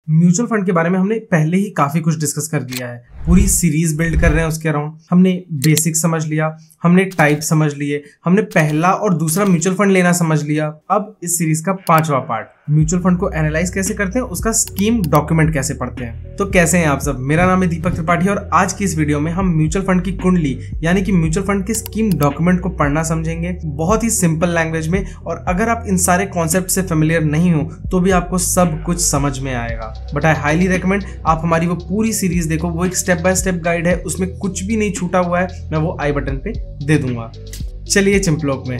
Mutual fund के बारे में हमने पहले ही काफी कुछ डिस्कस कर लिया है, पूरी सीरीज बिल्ड कर रहे हैं उसके अराउंड। हमने बेसिक समझ लिया, हमने टाइप समझ लिए, हमने पहला और दूसरा म्यूचुअल फंड लेना समझ लिया। अब इस सीरीज का 5वां पार्ट, म्यूचुअल फंड को एनालाइज कैसे करते हैं, उसका स्कीम डॉक्यूमेंट कैसे पढ़ते हैं। तो कैसे हैं आप सब? मेरा नाम है दीपक त्रिपाठी और आज की इस वीडियो में हम म्यूचुअल फंड की कुंडली यानी कि म्यूचुअल फंड के स्कीम डॉक्यूमेंट को पढ़ना समझेंगे, बहुत ही सिंपल लैंग्वेज में। और अगर आप इन सारे कॉन्सेप्ट से फेमिलियर नहीं हो तो भी आपको सब कुछ समझ में आएगा। बट आई हाईली रेकमेंड आप हमारी वो पूरी सीरीज देखो, वो एक स्टेप बाय स्टेप गाइड है, उसमें कुछ भी नहीं छूटा हुआ है, मैं वो आई बटन पे दे दूंगा। चलिए चिंपलोक में।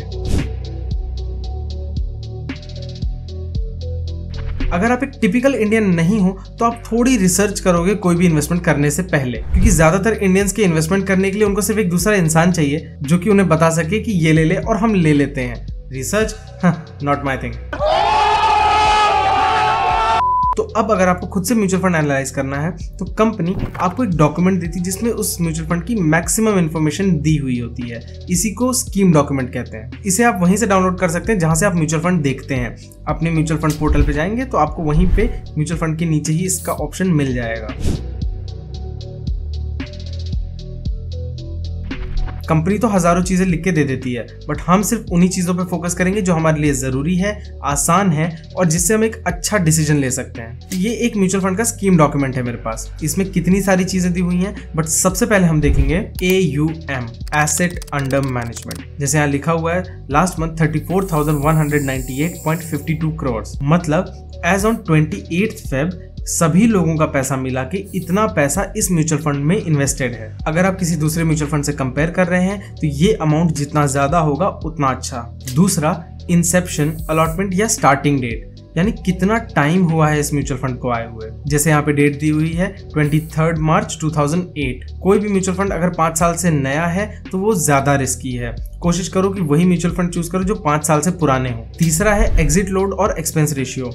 अगर आप एक टिपिकल इंडियन नहीं हो तो आप थोड़ी रिसर्च करोगे कोई भी इन्वेस्टमेंट करने से पहले, क्योंकि ज्यादातर इंडियंस के इन्वेस्टमेंट करने के लिए उनको सिर्फ एक दूसरा इंसान चाहिए जो कि उन्हें बता सके कि ये ले ले और हम ले लेते हैं। Research not my thing. तो अब अगर आपको खुद से म्यूचुअल फंड एनालाइज करना है तो कंपनी आपको एक डॉक्यूमेंट देती है जिसमें उस म्यूचुअल फंड की मैक्सिमम इंफॉर्मेशन दी हुई होती है। इसी को स्कीम डॉक्यूमेंट कहते हैं। इसे आप वहीं से डाउनलोड कर सकते हैं जहां से आप म्यूचुअल फंड देखते हैं। अपने म्यूचुअल फंड पोर्टल पे जाएंगे तो आपको वहीं पे म्यूचुअल फंड के नीचे ही इसका ऑप्शन मिल जाएगा। कंपनी तो हजारों चीजें लिख के दे देती है, बट हम सिर्फ उन्हीं चीजों पे फोकस करेंगे जो हमारे लिए जरूरी है, आसान है और जिससे हम एक अच्छा डिसीजन ले सकते हैं। तो ये एक म्यूचुअल फंड का स्कीम डॉक्यूमेंट है मेरे पास। इसमें कितनी सारी चीजें दी हुई हैं, बट सबसे पहले हम देखेंगे AUM, एसेट अंडर मैनेजमेंट। जैसे यहाँ लिखा हुआ है लास्ट मंथ 34,198.52 करोड़, मतलब एज ऑन 28 फेब सभी लोगों का पैसा मिला के इतना पैसा इस म्यूचुअल फंड में इन्वेस्टेड है। अगर आप किसी दूसरे म्यूचुअल फंड से कंपेयर कर रहे हैं तो ये अमाउंट जितना ज्यादा होगा उतना अच्छा। दूसरा, इंसेप्शन, अलॉटमेंट या स्टार्टिंग डेट, यानी कितना टाइम हुआ है इस म्यूचुअल फंड को आए हुए। जैसे यहाँ पे डेट दी हुई है 23 मार्च 2008। कोई भी म्यूचुअल फंड अगर 5 साल से नया है तो वो ज्यादा रिस्की है। कोशिश करो कि वही म्यूचुअल फंड चूज करो जो 5 साल से पुराने हो। तीसरा है एग्जिट लोड और एक्सपेंस रेशियो।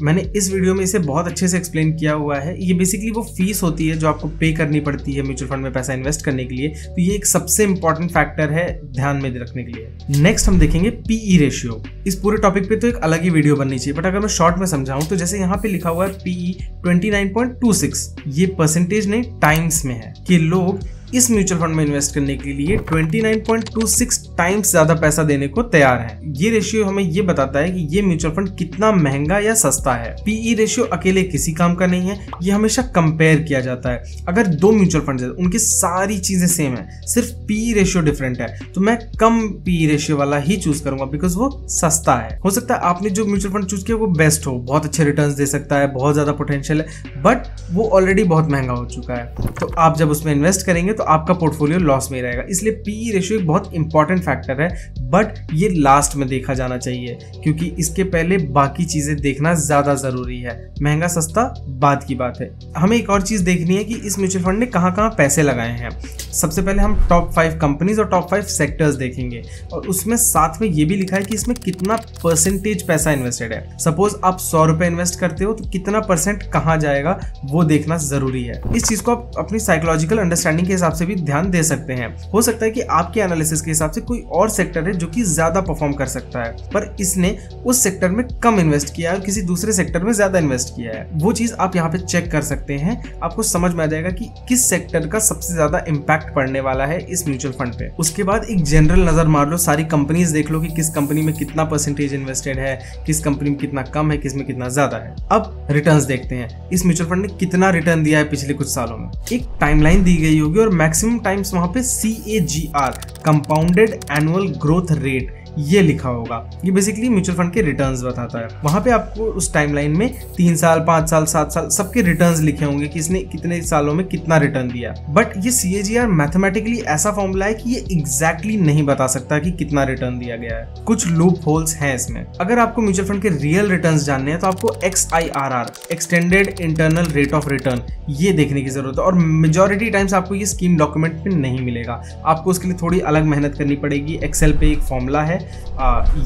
मैंने इस वीडियो में इसे बहुत अच्छे से एक्सप्लेन किया हुआ है। ये बेसिकली वो फीस होती है जो आपको पे करनी पड़ती है म्यूचुअल फंड में पैसा इन्वेस्ट करने के लिए। तो ये एक सबसे इंपॉर्टेंट फैक्टर है ध्यान में रखने के लिए। नेक्स्ट हम देखेंगे PE रेशियो। इस पूरे टॉपिक पे तो एक अलग ही वीडियो बननी चाहिए, बट अगर मैं शॉर्ट में समझाऊं तो जैसे यहाँ पे लिखा हुआ है PE 29.26, ये परसेंटेज नहीं टाइम्स में है कि लोग इस म्यूचुअल फंड में इन्वेस्ट करने के लिए 29.26 टाइम्स ज्यादा पैसा देने को तैयार है। ये रेशियो हमें ये बताता है कि ये म्यूचुअल फंड कितना महंगा या सस्ता है। PE रेशियो अकेले किसी काम का नहीं है, ये हमेशा कंपेयर किया जाता है। अगर दो म्यूचुअल फंड है उनकी सारी चीजें सेम है, सिर्फ PE रेशियो डिफरेंट है, तो मैं कम PE रेशियो वाला ही चूज करूंगा बिकॉज वो सस्ता है। हो सकता है आपने जो म्यूचुअल फंड चूज किया वो बेस्ट हो, बहुत अच्छे रिटर्न्स दे सकता है, बहुत ज्यादा पोटेंशियल है, बट वो ऑलरेडी बहुत महंगा हो चुका है। तो आप जब उसमें इन्वेस्ट करेंगे तो आपका पोर्टफोलियो लॉस में रहेगा। इसलिए PE रेशियो एक बहुत इंपॉर्टेंट फैक्टर है, बट ये लास्ट में देखा जाना चाहिए क्योंकि इसके पहले बाकी चीजें देखना ज्यादा जरूरी है। महंगा सस्ता बाद की बात है। हमें एक और चीज देखनी है कि इस म्यूचुअल फंड ने कहां कहां पैसे लगाए हैं। सबसे पहले हम टॉप 5 कंपनीज और टॉप 5 सेक्टर्स देखेंगे और उसमें साथ में ये भी लिखा है कि इसमें कितना परसेंटेज पैसा इन्वेस्टेड है। सपोज आप 100 रुपए इन्वेस्ट करते हो तो कितना परसेंट कहां जाएगा वो देखना जरूरी है। इस चीज को आप अपनी साइकोलॉजिकल अंडरस्टैंडिंग के हिसाब से भी ध्यान दे सकते हैं। हो सकता है कि आपके एनालिसिस के हिसाब से कोई और सेक्टर है जो कि ज्यादा परफॉर्म कर सकता है, पर इसने उस सेक्टर में कम इन्वेस्ट किया है और किसी दूसरे सेक्टर में ज्यादा इन्वेस्ट किया है। वो चीज आप यहाँ पे चेक कर सकते हैं, आपको समझ में आ जाएगा कि किस सेक्टर का सबसे ज्यादा इंपैक्ट पड़ने वाला है इस म्यूचुअल फंड पे। उसके बाद एक जनरल नजर मार लो, सारी कंपनीज देख लो कि किस कंपनी में कितना परसेंटेज इन्वेस्टेड है, किस कंपनी में कितना कम है, किस में कितना ज्यादा है। अब रिटर्न्स देखते हैं, इस म्यूचुअल फंड ने कितना रिटर्न दिया है पिछले कुछ सालों में। एक टाइमलाइन दी गई होगी और मैक्सिमम टाइम्स वहां पे CAGR, compounded annual growth rate, ये लिखा होगा। ये बेसिकली म्यूचुअल फंड के रिटर्न्स बताता है। वहां पे आपको उस टाइमलाइन में 3 साल, 5 साल, 7 साल सबके रिटर्न्स लिखे होंगे कि इसने कितने सालों में कितना रिटर्न दिया। बट ये CAGR मैथमेटिकली ऐसा फॉर्मूला है कि ये एग्जैक्टली नहीं बता सकता कि कितना रिटर्न दिया गया है। कुछ लूप होल्स हैं इसमें। अगर आपको म्यूचुअल फंड के रियल रिटर्न्स जानने हैं तो आपको XIRR, extended internal rate of return, ये देखने की जरूरत है। और मेजॉरिटी टाइम्स आपको ये स्कीम डॉक्यूमेंट पे नहीं मिलेगा, आपको उसके लिए थोड़ी अलग मेहनत करनी पड़ेगी। एक्सेल पे एक फॉर्मूला है,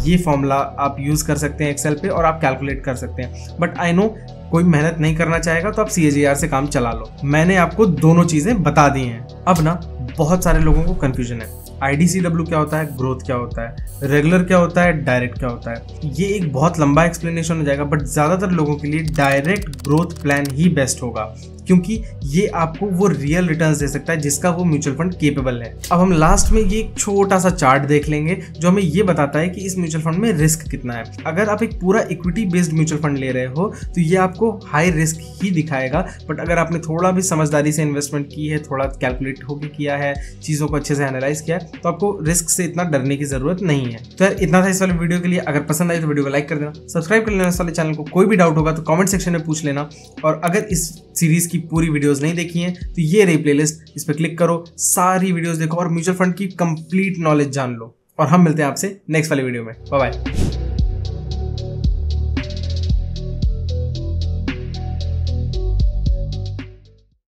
ये फॉर्मूला आप यूज कर सकते हैं एक्सेल पे और आप कैलकुलेट कर सकते हैं। बट आई नो कोई मेहनत नहीं करना चाहेगा तो आप CAGR से काम चला लो। मैंने आपको दोनों चीजें बता दी हैं। अब ना बहुत सारे लोगों को कंफ्यूजन है। IDCW क्या होता है, ग्रोथ क्या होता है, रेगुलर क्या होता है, डायरेक्ट क्या होता है। ये एक बहुत लंबा एक्सप्लेनेशन हो जाएगा, बट ज़्यादातर लोगों के लिए डायरेक्ट ग्रोथ प्लान ही बेस्ट होगा, क्योंकि ये आपको वो रियल रिटर्न्स दे सकता है जिसका वो म्यूचुअल फंड केपेबल है। अब हम लास्ट में ये एक छोटा सा चार्ट देख लेंगे जो हमें ये बताता है कि इस म्यूचुअल फंड में रिस्क कितना है। अगर आप एक पूरा इक्विटी बेस्ड म्यूचुअल फंड ले रहे हो तो ये आपको हाई रिस्क ही दिखाएगा, बट अगर आपने थोड़ा भी समझदारी से इन्वेस्टमेंट की है, थोड़ा कैलकुलेट होकर किया है, चीज़ों को अच्छे से एनालाइज किया है, तो आपको रिस्क से इतना डरने की जरूरत नहीं है। तो यार इतना था इस वाले वीडियो के लिए। अगर पसंद आई तो वीडियो को लाइक कर देना, सब्सक्राइब कर लेना इस वाले चैनल को। कोई भी डाउट होगा तो कमेंट सेक्शन में पूछ लेना, और अगर इस सीरीज की पूरी वीडियोस नहीं देखी हैं तो ये रही प्लेलिस्ट, इस पर क्लिक करो, सारी वीडियोस देखो और म्यूचुअल फंड की कंप्लीट नॉलेज जान लो। और हम मिलते हैं आपसे नेक्स्ट वाली वीडियो में। Bye bye.